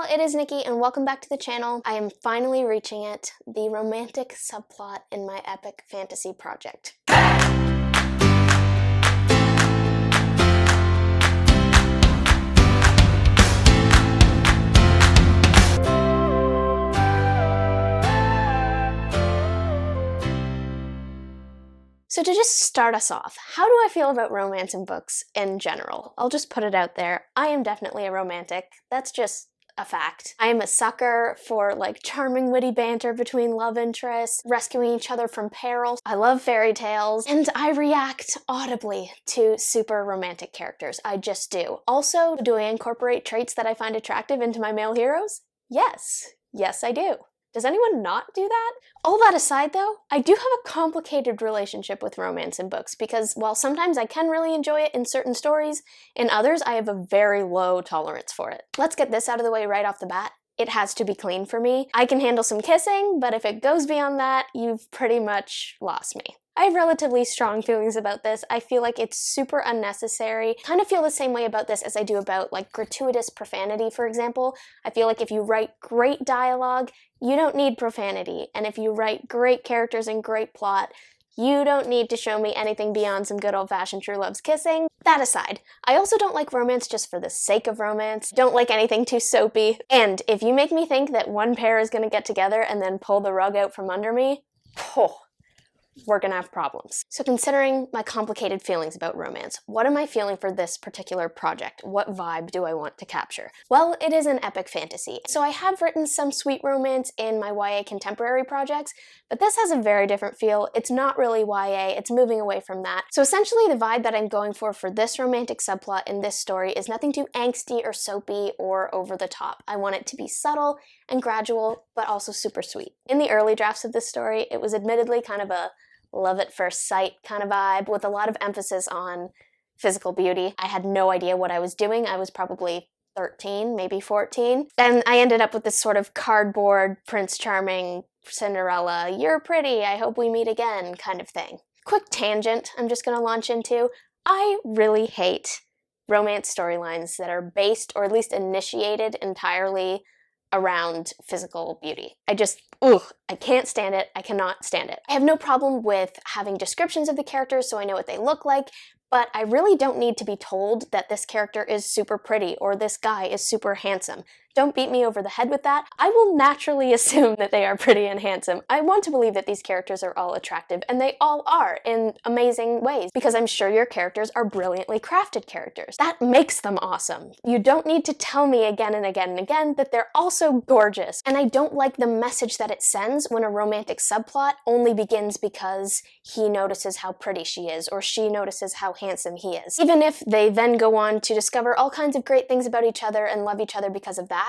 y'all, it is Nikki and welcome back to the channel. I am finally reaching it, the romantic subplot in my epic fantasy project. So to just start us off, how do I feel about romance in books in general? I'll just put it out there. I am definitely a romantic. That's just a fact. I am a sucker for charming witty banter between love interests, rescuing each other from peril. I love fairy tales, and I react audibly to super romantic characters. I just do. Also, do I incorporate traits that I find attractive into my male heroes? Yes. Yes, I do. Does anyone not do that? All that aside though, I do have a complicated relationship with romance in books because while sometimes I can really enjoy it in certain stories, in others I have a very low tolerance for it. Let's get this out of the way right off the bat. It has to be clean for me. I can handle some kissing, but if it goes beyond that, you've pretty much lost me. I have relatively strong feelings about this. I feel like it's super unnecessary. Kind of feel the same way about this as I do about gratuitous profanity, for example. I feel like if you write great dialogue, you don't need profanity. And if you write great characters and great plot, you don't need to show me anything beyond some good old-fashioned true love's kissing. That aside, I also don't like romance just for the sake of romance. Don't like anything too soapy. And if you make me think that one pair is gonna get together and then pull the rug out from under me, we're gonna have problems. So considering my complicated feelings about romance, what am I feeling for this particular project? What vibe do I want to capture? Well, it is an epic fantasy. So I have written some sweet romance in my YA contemporary projects, but this has a very different feel. It's not really YA, it's moving away from that. So essentially the vibe that I'm going for this romantic subplot in this story is nothing too angsty or soapy or over the top. I want it to be subtle and gradual, but also super sweet. In the early drafts of this story, it was admittedly kind of a love at first sight kind of vibe with a lot of emphasis on physical beauty. I had no idea what I was doing. I was probably 13, maybe 14. And I ended up with this sort of cardboard, Prince Charming, Cinderella, you're pretty, I hope we meet again kind of thing. Quick tangent I'm just gonna launch into. I really hate romance storylines that are based, or at least initiated entirely around physical beauty. I can't stand it. I cannot stand it. I have no problem with having descriptions of the characters so I know what they look like, but I really don't need to be told that this character is super pretty or this guy is super handsome. Don't beat me over the head with that. I will naturally assume that they are pretty and handsome. I want to believe that these characters are all attractive, and they all are in amazing ways, because I'm sure your characters are brilliantly crafted characters. That makes them awesome. You don't need to tell me again and again and again that they're also gorgeous. And I don't like the message that it sends when a romantic subplot only begins because he notices how pretty she is, or she notices how handsome he is. Even if they then go on to discover all kinds of great things about each other and love each other because of that,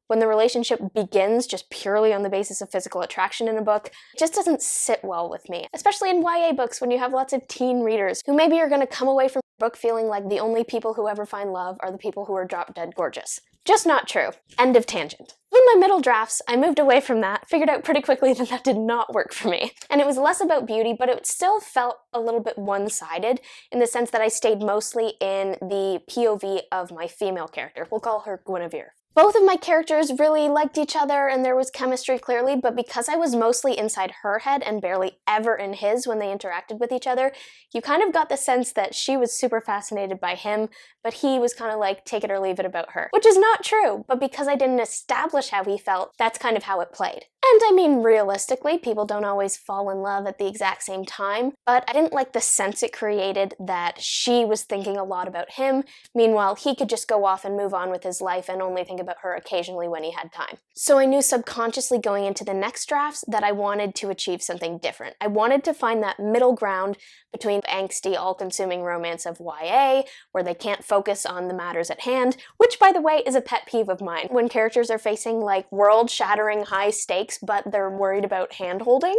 when the relationship begins just purely on the basis of physical attraction in a book, it just doesn't sit well with me. Especially in YA books when you have lots of teen readers who maybe are going to come away from the book feeling like the only people who ever find love are the people who are drop dead gorgeous. Just not true. End of tangent. In my middle drafts, I moved away from that, figured out pretty quickly that that did not work for me. And it was less about beauty, but it still felt a little bit one-sided in the sense that I stayed mostly in the POV of my female character. We'll call her Guinevere. Both of my characters really liked each other and there was chemistry clearly, but because I was mostly inside her head and barely ever in his when they interacted with each other, you kind of got the sense that she was super fascinated by him, but he was kind of like take it or leave it about her. Which is not true, but because I didn't establish how he felt, that's kind of how it played. And I mean, realistically, people don't always fall in love at the exact same time, but I didn't like the sense it created that she was thinking a lot about him, meanwhile he could just go off and move on with his life and only think about her occasionally when he had time. So I knew subconsciously going into the next drafts that I wanted to achieve something different. I wanted to find that middle ground between the angsty, all-consuming romance of YA, where they can't focus on the matters at hand, which by the way is a pet peeve of mine. When characters are facing world-shattering high stakes, but they're worried about hand-holding.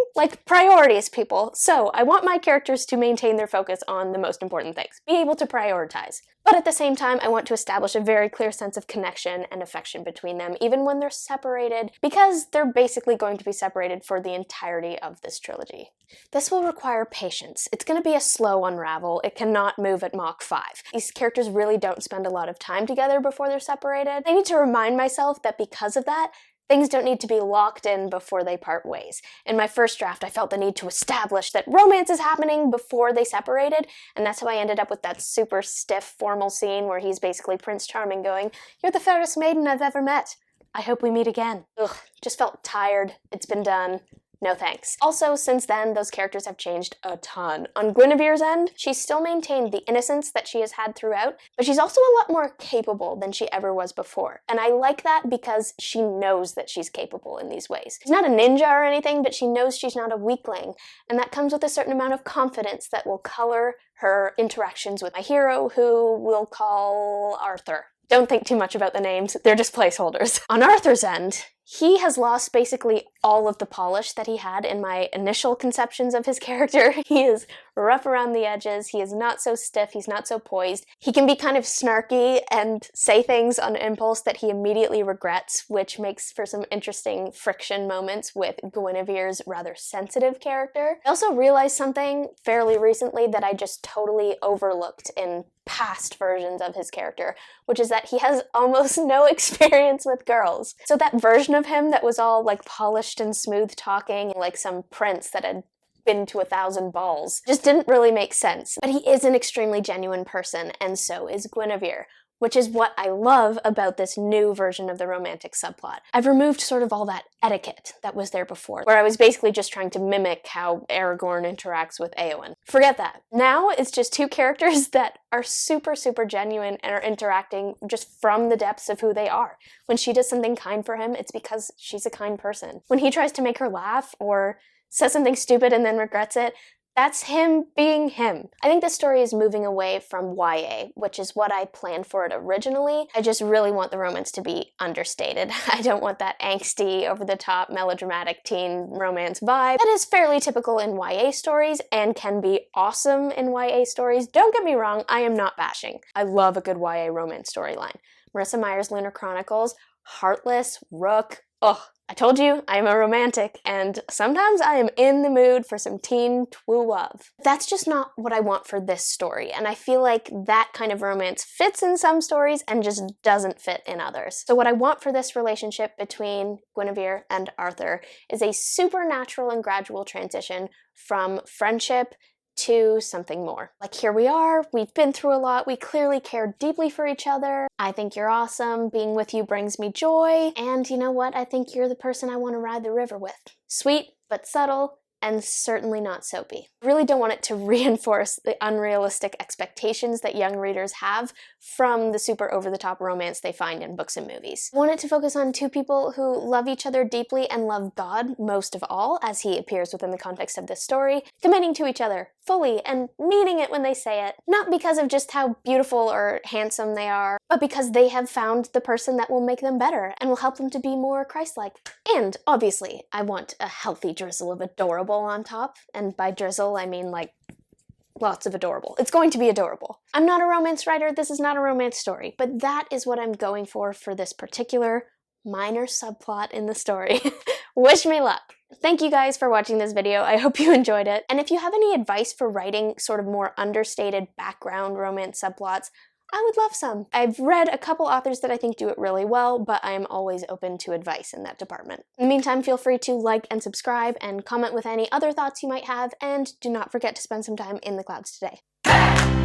Priorities, people. So I want my characters to maintain their focus on the most important things. Be able to prioritize. But at the same time, I want to establish a very clear sense of connection and a affection between them, even when they're separated, because they're basically going to be separated for the entirety of this trilogy. This will require patience. It's going to be a slow unravel. It cannot move at Mach 5. These characters really don't spend a lot of time together before they're separated. I need to remind myself that because of that, things don't need to be locked in before they part ways. In my first draft, I felt the need to establish that romance is happening before they separated, and that's how I ended up with that super stiff formal scene where he's basically Prince Charming going, "You're the fairest maiden I've ever met. I hope we meet again." Ugh, just felt tired. It's been done. No thanks. Also, since then, those characters have changed a ton. On Guinevere's end, she's still maintained the innocence that she has had throughout, but she's also a lot more capable than she ever was before. And I like that because she knows that she's capable in these ways. She's not a ninja or anything, but she knows she's not a weakling, and that comes with a certain amount of confidence that will color her interactions with my hero, who we'll call Arthur. Don't think too much about the names, they're just placeholders. On Arthur's end, he has lost basically all of the polish that he had in my initial conceptions of his character. He is rough around the edges, he is not so stiff, he's not so poised. He can be kind of snarky and say things on impulse that he immediately regrets, which makes for some interesting friction moments with Guinevere's rather sensitive character. I also realized something fairly recently that I just totally overlooked in past versions of his character, which is that he has almost no experience with girls. So that version of him that was all like polished and smooth talking, like some prince that had been to 1,000 balls, just didn't really make sense. But he is an extremely genuine person, and so is Guinevere, which is what I love about this new version of the romantic subplot. I've removed sort of all that etiquette that was there before, where I was basically just trying to mimic how Aragorn interacts with Éowyn. Forget that. Now it's just two characters that are super, super genuine and are interacting just from the depths of who they are. When she does something kind for him, it's because she's a kind person. When he tries to make her laugh or says something stupid and then regrets it, that's him being him. I think this story is moving away from YA, which is what I planned for it originally. I just really want the romance to be understated. I don't want that angsty, over-the-top, melodramatic teen romance vibe that is fairly typical in YA stories and can be awesome in YA stories. Don't get me wrong, I am not bashing. I love a good YA romance storyline. Marissa Meyer's Lunar Chronicles, Heartless, Rook, ugh. I told you, I'm a romantic, and sometimes I am in the mood for some teen twoo love. That's just not what I want for this story, and I feel like that kind of romance fits in some stories and just doesn't fit in others. So what I want for this relationship between Guinevere and Arthur is a supernatural and gradual transition from friendship to something more. Like, here we are, we've been through a lot, we clearly care deeply for each other, I think you're awesome, being with you brings me joy, and you know what, I think you're the person I want to ride the river with. Sweet, but subtle, and certainly not soapy. I really don't want it to reinforce the unrealistic expectations that young readers have from the super over-the-top romance they find in books and movies. I want it to focus on two people who love each other deeply and love God most of all, as he appears within the context of this story, committing to each other fully and meaning it when they say it, not because of just how beautiful or handsome they are, but because they have found the person that will make them better and will help them to be more Christ-like. And obviously, I want a healthy drizzle of adorable on top, and by drizzle I mean like lots of adorable. It's going to be adorable. I'm not a romance writer, this is not a romance story, but that is what I'm going for this particular minor subplot in the story. Wish me luck. Thank you guys for watching this video, I hope you enjoyed it, and if you have any advice for writing sort of more understated background romance subplots, I would love some. I've read a couple authors that I think do it really well, but I am always open to advice in that department. In the meantime, feel free to like and subscribe and comment with any other thoughts you might have, and do not forget to spend some time in the clouds today.